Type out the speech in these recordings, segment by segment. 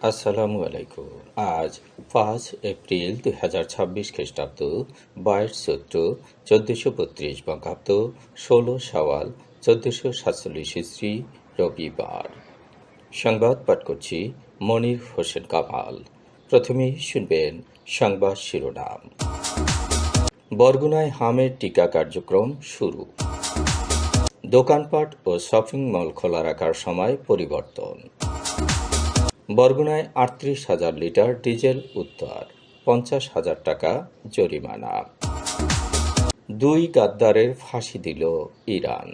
আসসালামু আলাইকুম। আজ ৫ এপ্রিল ২০২৬ খ্রিস্টাব্দ, ২২ চৈত্র ১৪৩২ বঙ্গাব্দ, ১৬ শাওয়াল ১৪৪৭ ইসরি, রবিবার। সংবাদ পাঠ করছি মনির হোসেন কামাল। প্রথমেই শুনবেন সংবাদ শিরোনাম। বরগুনায় হামের টিকা কার্যক্রম শুরু। দোকানপাট ও শপিং মল খোলা রাখার সময় পরিবর্তন। বরগুনায় ৩৮,০০০ লিটার ডিজেল উদ্ধার, ৫০,০০০ টাকা জরিমানা। ২ গাদ্দারের ফাঁসি দিল ইরান।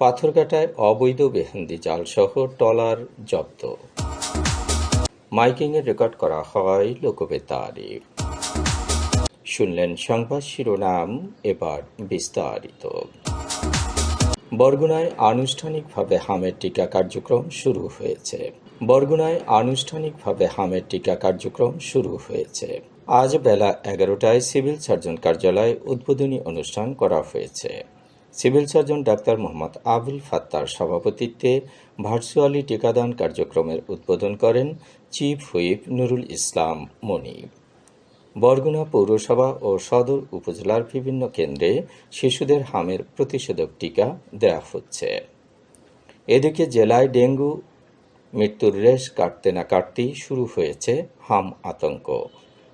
পাথরঘাটায় অবৈধ বেহেন্দি জালসহ ট্রলার জব্দ। মাইকিংয়ে রেকর্ড করা হয় লোকবেতারে। শুনলেন সংবাদ শিরোনাম, এবার বিস্তারিত। বরগুনায় আনুষ্ঠানিকভাবে হামের টিকা কার্যক্রম শুরু হয়েছে। আজ বেলা ১১টায় সিভিল সার্জন কার্যালয়ে উদ্বোধনী অনুষ্ঠান করা হয়েছে। Civil surgeon doctor Mohammad Abul ফাত্তার সভাপতিত্বে ভার্চুয়ালি টিকাদান কার্যক্রমের উদ্বোধন করেন চিফ হুইপ নুরুল ইসলাম মনি। বরগুনা পৌরসভা ও সদর উপজেলার বিভিন্ন কেন্দ্রে শিশুদের হামের প্রতিষেধক টিকা দেওয়া হচ্ছে। এদিকে জেলায় ডেঙ্গু মৃত্যুর রেশ কাটতে না কাটতেই শুরু হয়েছে হাম আতঙ্ক।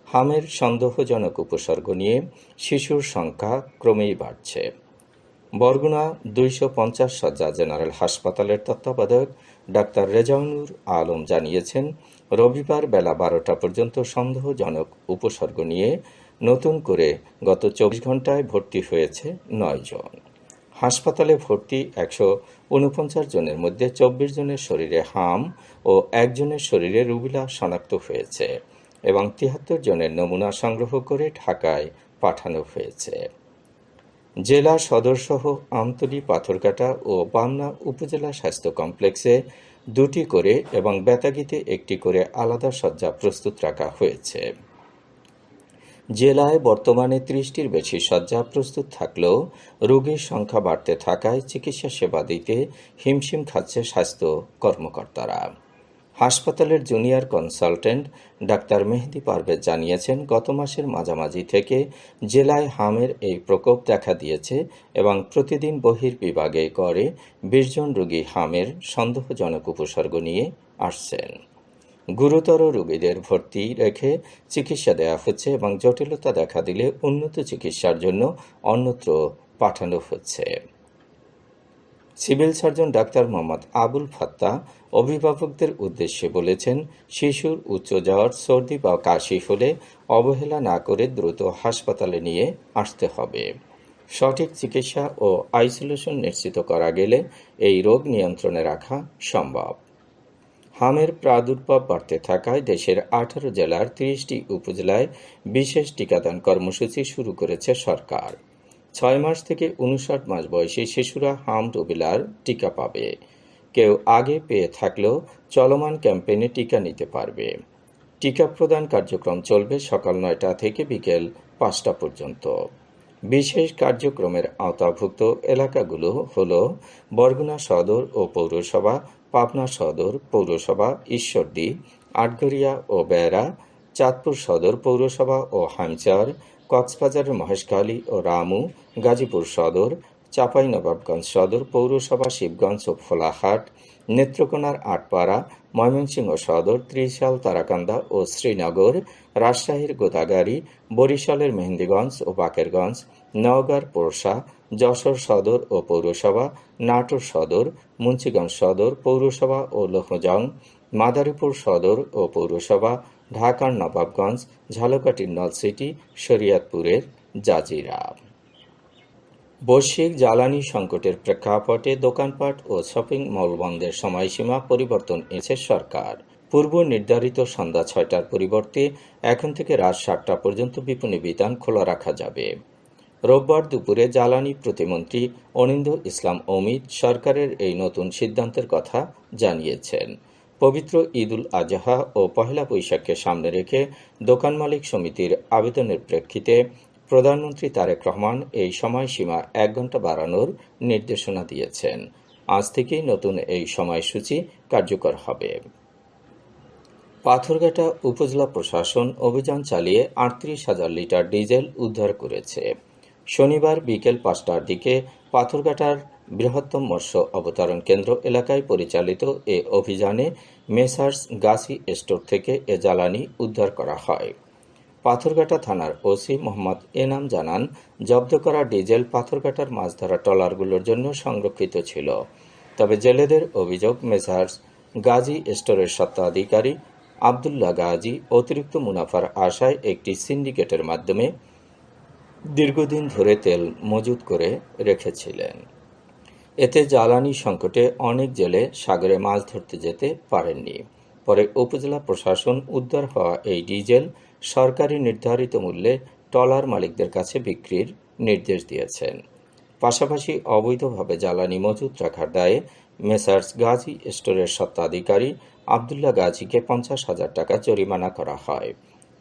হামের সন্দেহজনক উপসর্গ নিয়ে শিশুর সংখ্যা ক্রমেই বাড়ছে। বরগুনা ২৫০ শয্যা জেনারেল হাসপাতালের তত্ত্বাবধায়ক ডাক্তার রেজাউনুর আলম জানিয়েছেন, রবিবার বেলা ১২টা পর্যন্ত সন্দেহজনক উপসর্গ নিয়ে নতুন করে গত ২৪ ঘণ্টায় ভর্তি হয়েছে ৯ জন। হাসপাতালে ভর্তি ১৪৯ জনের মধ্যে ২৪ জনের শরীরে হাম ও ১ জনের শরীরে রুবেলা শনাক্ত হয়েছে এবং ৭৩ জনের নমুনা সংগ্রহ করে ঢাকায় পাঠানো হয়েছে। জেলা সদরসহ আমতলী, পাথরঘাটা ও বামনা উপজেলা স্বাস্থ্য কমপ্লেক্সে ২টি করে এবং বেতাগীতে ১টি করে আলাদা শয্যা প্রস্তুত রাখা হয়েছে। জেলায় বর্তমানে ৩০টির বেশি শয্যা প্রস্তুত থাকলেও রোগীর সংখ্যা বাড়তে থাকায় চিকিৎসা সেবা দিতে হিমশিম খাচ্ছে স্বাস্থ্য কর্মকর্তারা। হাসপাতালের জুনিয়র কনসালটেন্ট ডাক্তার মেহেদি পারভেজ জানিয়েছেন, গত মাসের মাঝামাঝি থেকে জেলায় হামের এই প্রকোপ দেখা দিয়েছে এবং প্রতিদিন বহির্বিভাগে গড়ে ২০ জন রোগী হামের সন্দেহজনক উপসর্গ নিয়ে আসছেন। গুরুতর রোগীদের ভর্তি রেখে চিকিৎসা দেওয়া হচ্ছে এবং জটিলতা দেখা দিলে উন্নত চিকিৎসার জন্য অন্যত্র পাঠানো হচ্ছে। Civil surgeon doctor Mohammad Abul Fattah অভিভাবকদের উদ্দেশ্যে বলেছেন, শিশুর উচ্চ জ্বর, সর্দি বা কাশি হলে অবহেলা না করে দ্রুত হাসপাতালে নিয়ে আসতে হবে। সঠিক চিকিৎসা ও আইসোলেশন নিশ্চিত করা গেলে এই রোগ নিয়ন্ত্রণে রাখা সম্ভব। হামের প্রাদুর্ভাব বাড়তে থাকায় দেশের ১৮ জেলার ৩০টি উপজেলায় বিশেষ টিকাদান কর্মসূচি শুরু করেছে সরকার। ৬ মাস থেকে ৫৯ মাস বয়সী শিশুরা হাম রুবেলার টিকা পাবে। কেউ আগে পেয়ে থাকলেও চলমান ক্যাম্পেইনে টিকা নিতে পারবে। টিকা প্রদান কার্যক্রম চলবে সকাল ৯টা থেকে বিকেল ৫টা পর্যন্ত। বিশেষ কার্যক্রমের আওতাভুক্ত এলাকাগুলো হল বরগুনা সদর ও পৌরসভা, পাবনা সদর পৌরসভা, ঈশ্বরদী, আটঘরিয়া ও বেড়া, চাঁদপুর সদর পৌরসভা ও হামচার, কক্সবাজারের মহেশখালী ও রামু, গাজীপুর সদর, চাঁপাইনবাবগঞ্জ সদর পৌরসভা, শিবগঞ্জ ও ফোলাহাট, নেত্রকোনার আটপাড়া, ময়মনসিংহ সদর, ত্রিশাল, তারাকান্দা ও শ্রীনগর, রাজশাহীর গোদাগাড়ী, বরিশালের মেহেন্দিগঞ্জ ও বাকেরগঞ্জ, নওগাঁর পোরশা, যশোর সদর ও পৌরসভা, নাটোর সদর, মুন্সিগঞ্জ সদর পৌরসভা ও লৌহজং, মাদারীপুর সদর ও পৌরসভা, ঢাকার নবাবগঞ্জ, ঝালকাঠির নলসিটি, শরীয়তপুরের জাজিরা। বৈশ্বিক জ্বালানি সংকটের প্রেক্ষাপটে দোকানপাট ও শপিং মল বন্ধের সময়সীমা পরিবর্তন এনেছে সরকার। পূর্ব নির্ধারিত সন্ধ্যা ৬টার পরিবর্তে এখন থেকে রাত ৭টা পর্যন্ত বিপণী বিতান খোলা রাখা যাবে। রোববার দুপুরে জ্বালানি প্রতিমন্ত্রী অনিন্দ্য ইসলাম অমিত সরকারের এই নতুন সিদ্ধান্তের কথা জানিয়েছেন। পবিত্র ঈদুল আজহা ও পহেলা বৈশাখকে সামনে রেখে দোকান মালিক সমিতির আবেদনের প্রেক্ষিতে প্রধানমন্ত্রী তারেক রহমান এই সময়সীমা ১ ঘণ্টা বাড়ানোর নির্দেশনা দিয়েছেন। আজ থেকেই নতুন এই সময়সূচি কার্যকর হবে। পাথরঘাটা উপজেলা প্রশাসন অভিযান চালিয়ে ৩৮,০০০ লিটার ডিজেল উদ্ধার করেছে। শনিবার বিকেল ৫টার দিকে পাথরঘাটার বৃহত্তম মৎস্য অবতরণ কেন্দ্র এলাকায় পরিচালিত এ অভিযানে মেসার্স গাছি স্টোর থেকে এ জ্বালানি উদ্ধার করা হয়। পাথরঘাটা থানার ওসি মোহাম্মদ এনাম জানান, জব্দ করা ডিজেল পাথরঘাটার মাছ ধরা ট্রলারগুলোর জন্য সংরক্ষিত ছিল। তবে জেলেদের অভিযোগ, মেসার্স গাজী স্টোরের স্বত্বাধিকারী আবদুল্লাহ গাজী অতিরিক্ত মুনাফার আশায় একটি সিন্ডিকেটের মাধ্যমে দীর্ঘদিন ধরে তেল মজুত করে রেখেছিলেন। এতে জ্বালানি সংকটে অনেক জেলে সাগরে মাছ ধরতে যেতে পারেননি। পরে উপজেলা প্রশাসন উদ্ধার হওয়া এই ডিজেল সরকারি নির্ধারিত মূল্যে ট্রলার মালিকদের কাছে বিক্রির নির্দেশ দিয়েছেন। পাশাপাশি অবৈধভাবে জ্বালানি মজুত রাখার দায়ে মেসার্স গাজী স্টোরের স্বত্বাধিকারী আবদুল্লাহ গাজীকে ৫০,০০০ টাকা জরিমানা করা হয়।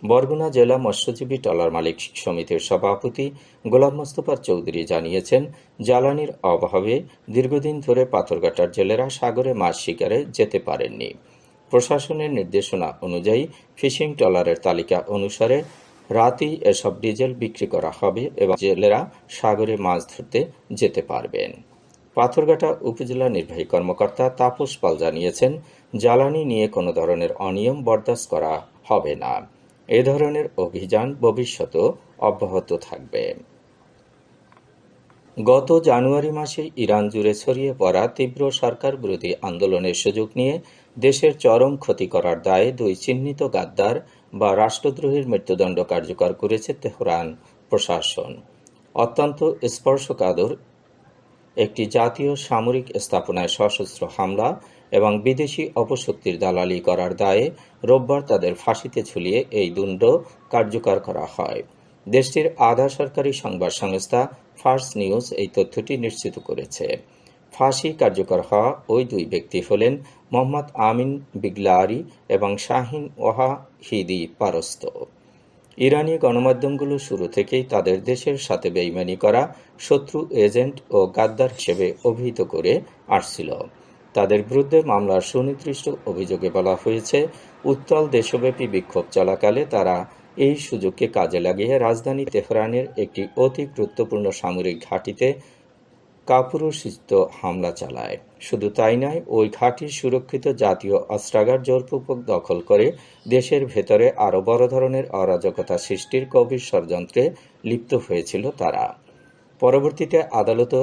বরগুনা জেলা মৎস্যজীবী ট্রলার মালিক সমিতির সভাপতি গোলাম মোস্তফা চৌধুরী জানিয়েছেন, জ্বালানির অভাবে দীর্ঘদিন ধরে পাথরঘাটার জেলেরা সাগরে মাছ শিকারে যেতে পারেননি। প্রশাসনের নির্দেশনা অনুযায়ী ফিশিং ট্রলারের তালিকা অনুসারে রাতেই এসব ডিজেল বিক্রি করা হবে এবং জেলেরা সাগরে মাছ ধরতে যেতে পারবেন। পাথরঘাটা উপজেলা নির্বাহী কর্মকর্তা তাপস পাল জানিয়েছেন, জ্বালানি নিয়ে কোনো ধরনের অনিয়ম বরদাস্ত করা হবে না। এ ধরনের অভিযান ভবিষ্যতেও অব্যাহত থাকবে। গত জানুয়ারি মাসে ইরান জুড়ে ছড়িয়ে পড়া তীব্র সরকার বিরোধী আন্দোলনের সুযোগ নিয়ে দেশের চরম ক্ষতি করার দায়ে 2 চিহ্নিত গাদ্দার বা রাষ্ট্রদ্রোহীর মৃত্যুদণ্ড কার্যকর করেছে তেহরান প্রশাসন। অত্যন্ত স্পর্শকাতর একটি জাতীয় সামরিক স্থাপনায় সশস্ত্র হামলা এবং বিদেশি অপশক্তির দালালি করার দায়ে রোববার তাদের ফাঁসিতে ঝুলিয়ে এই দণ্ড কার্যকর করা হয়। দেশটির আধা সরকারি সংবাদ সংস্থা ফার্স নিউজ এই তথ্যটি নিশ্চিত করেছে। ফাঁসি কার্যকর হওয়া ওই 2 ব্যক্তি হলেন মোহাম্মদ আমিন বিগলারি এবং শাহিন ওয়াহিদি পারস্ত। ইরানি গণমাধ্যমগুলো শুরু থেকেই তাদের দেশের সাথে বেইমানি করা শত্রু এজেন্ট ও গাদ্দার হিসেবে অভিহিত করে আসছিল। তাদের বিরুদ্ধে মামলার সুনির্দিষ্ট অভিযোগে বলা হয়েছে, উত্তাল দেশব্যাপী বিক্ষোভ চলাকালে তারা এই সুযোগকে কাজে লাগিয়ে রাজধানী তেহরানের একটি অতি গুরুত্বপূর্ণ সামরিক ঘাঁটিতে কাপুরুষোচিত হামলা চালায়। শুধু তাই নয়, ওই ঘাঁটির সুরক্ষিত জাতীয় অস্ত্রাগার জোরপূর্বক দখল করে দেশের ভেতরে আরও বড় ধরনের অরাজকতা সৃষ্টির গভীর ষড়যন্ত্রে লিপ্ত হয়েছিল তারা। পরবর্তীতে আদালত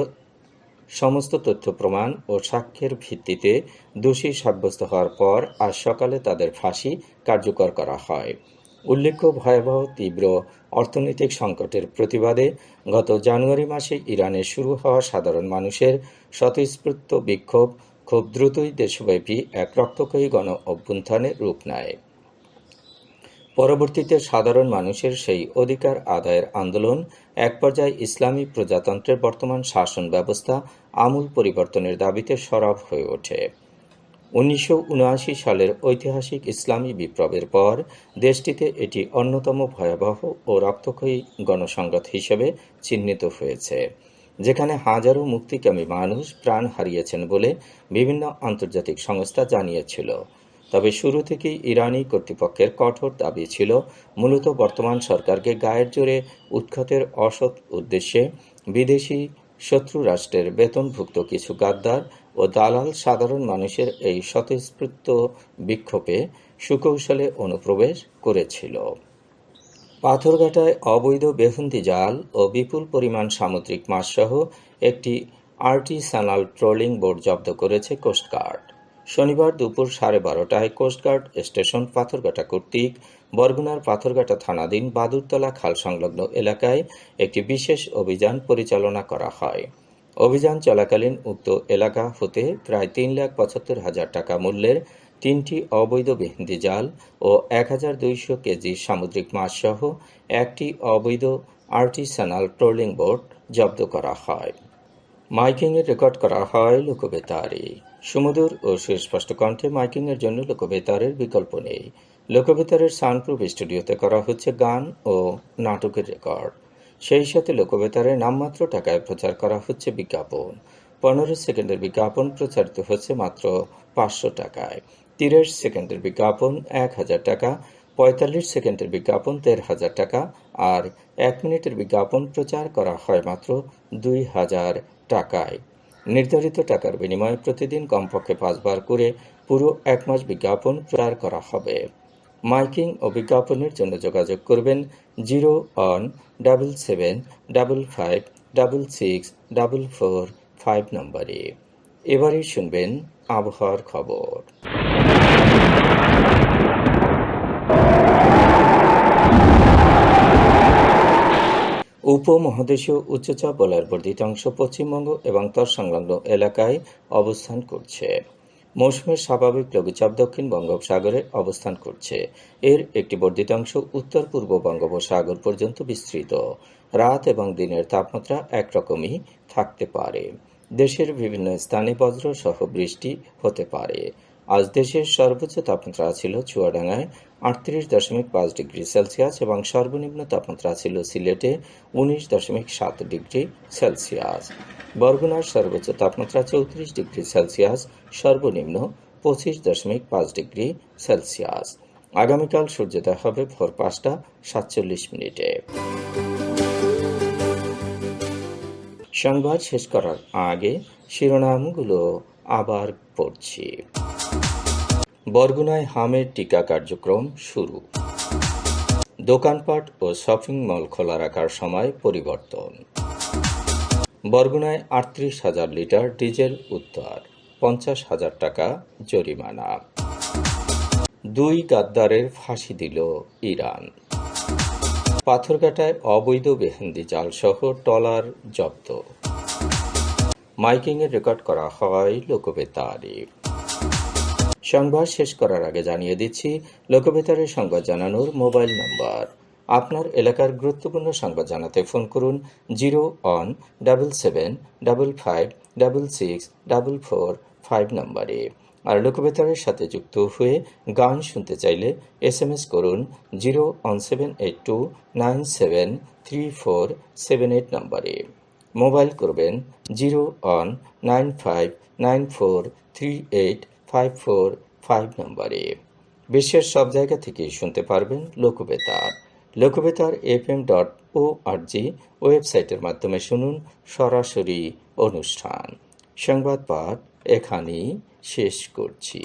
সমস্ত তথ্য প্রমাণ ও সাক্ষ্যের ভিত্তিতে দোষী সাব্যস্ত হওয়ার পর আজ সকালে তাদের ফাঁসি কার্যকর করা হয়। উল্লেখ্য, ভয়াবহ তীব্র অর্থনৈতিক সংকটের প্রতিবাদে গত জানুয়ারি মাসে ইরানে শুরু হওয়া সাধারণ মানুষের স্বতঃস্ফূর্ত বিক্ষোভ খুব দ্রুতই দেশব্যাপী এক রক্তক্ষয়ী গণ অভ্যুত্থানের রূপ নেয়। পরবর্তীতে সাধারণ মানুষের সেই অধিকার আদায়ের আন্দোলন এক পর্যায়ে ইসলামী প্রজাতন্ত্রের বর্তমান শাসন ব্যবস্থা আমূল পরিবর্তনের দাবিতে সরব হয়ে ওঠে। 1979 সালের ঐতিহাসিক ইসলামী বিপ্লবের পর দেশটিতে এটি অন্যতম ভয়াবহ ও রক্তক্ষয়ী গণসংঘাত হিসেবে চিহ্নিত হয়েছে, যেখানে হাজারো মুক্তিকামী মানুষ প্রাণ হারিয়েছেন বলে বিভিন্ন আন্তর্জাতিক সংস্থা জানিয়েছিল। তবে শুরু থেকেই ইরানি কর্তৃপক্ষের কঠোর দাবি ছিল মূলত বর্তমান সরকারকে গায়ের জোরে উৎখাতের অসৎ উদ্দেশ্যে বিদেশি শত্রু রাষ্ট্রের বেতনভুক্ত কিছু গাদ্দার ও দালাল সাধারণ মানুষের এই স্বতঃস্ফূর্ত বিক্ষোভে সুকৌশলে অনুপ্রবেশ করেছিল। পাথরঘাটায় অবৈধ বেহুন্দি জাল ও বিপুল পরিমাণ সামুদ্রিক মাছসহ একটি আর্টিসানাল ট্রলিং বোট জব্দ করেছে কোস্টগার্ড। শনিবার দুপুর 12:30টায় কোস্টগার্ড স্টেশন পাথরঘাটা কর্তৃক বরগুনার পাথরঘাটা থানাধীন বাদুরতলা খাল সংলগ্ন এলাকায় একটি বিশেষ অভিযান পরিচালনা করা হয়। অভিযান চলাকালীন উক্ত এলাকা হতে প্রায় 3,75,000 টাকা মূল্যের 3টি অবৈধ বেহুন্দি জাল ও 1,200 কেজি সামুদ্রিক মাছসহ একটি অবৈধ আর্টিসানাল ট্রলিং বোট জব্দ করা হয়। মাইকিংয়ে রেকর্ড করা হয় লোকবেতারে। সুমধুর ও সুস্পষ্ট কণ্ঠে মাইকিংয়ের জন্য লোকবেতারের বিকল্প নেই। লোকবেতারের সাউন্ডপ্রুফ স্টুডিওতে করা হচ্ছে গান ও নাটকের রেকর্ড। সেই সাথে লোকবেতারে নামমাত্র টাকায় প্রচার করা হচ্ছে বিজ্ঞাপন। 15 সেকেন্ডের বিজ্ঞাপন প্রচারিত হচ্ছে মাত্র 500 টাকায়। 30 সেকেন্ডের বিজ্ঞাপন 1000 টাকা, 45 সেকেন্ডের বিজ্ঞাপন 1500 টাকা আর 1 মিনিটের বিজ্ঞাপন প্রচার করা হয় মাত্র 2000 টাকায়। নির্ধারিত টাকার বিনিময়ে প্রতিদিন কমপক্ষে 5 বার করে পুরো 1 মাস বিজ্ঞাপন প্রচার করা হবে। মাইকিং ও বিজ্ঞাপনের জন্য যোগাযোগ করবেন 0-7755564445 নম্বরে। এবারে শুনবেন আবহাওয়ার খবর। উপমহাদেশীয় উচ্চচাপ বলয়ের বর্ধিত অংশ পশ্চিমবঙ্গ এবং তৎসংলগ্ন এলাকায় অবস্থান করছে। মৌসুমের স্বাভাবিক লঘুচাপ দক্ষিণ বঙ্গোপসাগরে অবস্থান করছে। এর একটি বর্ধিত অংশ উত্তর পূর্ব বঙ্গোপসাগর পর্যন্ত বিস্তৃত। রাত এবং দিনের তাপমাত্রা একরকমই থাকতে পারে। দেশের বিভিন্ন স্থানে বজ্র সহ বৃষ্টি হতে পারে। আজ দেশের সর্বোচ্চ তাপমাত্রা ছিল চুয়াডাঙ্গায় 38.5 ডিগ্রি সেলসিয়াস এবং সর্বনিম্ন তাপমাত্রা ছিল সিলেটে 19.7 ডিগ্রি সেলসিয়াস। বরগুনার সর্বোচ্চ তাপমাত্রা 34 ডিগ্রি সেলসিয়াস, সর্বনিম্ন 25.5 ডিগ্রি সেলসিয়াস। আগামীকাল সূর্যোদয় হবে ভোর 5:47। সংবাদ শেষ করার আগে শিরোনামগুলো আবার পড়ছি। বরগুনায় হামের টিকা কার্যক্রম শুরু। দোকানপাট ও শপিং মল খোলা রাখার সময় পরিবর্তন। বরগুনায় 38,000 লিটার ডিজেল উদ্ধার, 50,000 টাকা জরিমানা। 2 গাদ্দারের ফাঁসি দিল ইরান। পাথরঘাটায় অবৈধ বেহেন্দি জাল সহ ট্রলার জব্দ। মাইকিংয়ে রেকর্ড করা হয় লোকবেতারে। সংবাদ শেষ করার আগে জানিয়ে দিচ্ছি লোকবেতারে সংবাদ জানানোর মোবাইল নম্বর। আপনার এলাকার গুরুত্বপূর্ণ সংবাদ জানাতে ফোন করুন 0-17755664445 নম্বরে। আর লোকবেতারের সাথে যুক্ত হয়ে গান শুনতে চাইলে SMS করুন 01782973478 নম্বরে। মোবাইল করবেন 01959438545 নম্বরে। বিশ্বের সব জায়গা থেকে শুনতে পারবেন লোকবেতার। লোকবেতার fm.org ওয়েবসাইটের মাধ্যমে শুনুন সরাসরি অনুষ্ঠান। সংবাদ পাঠ এখানেই শেষ করছি।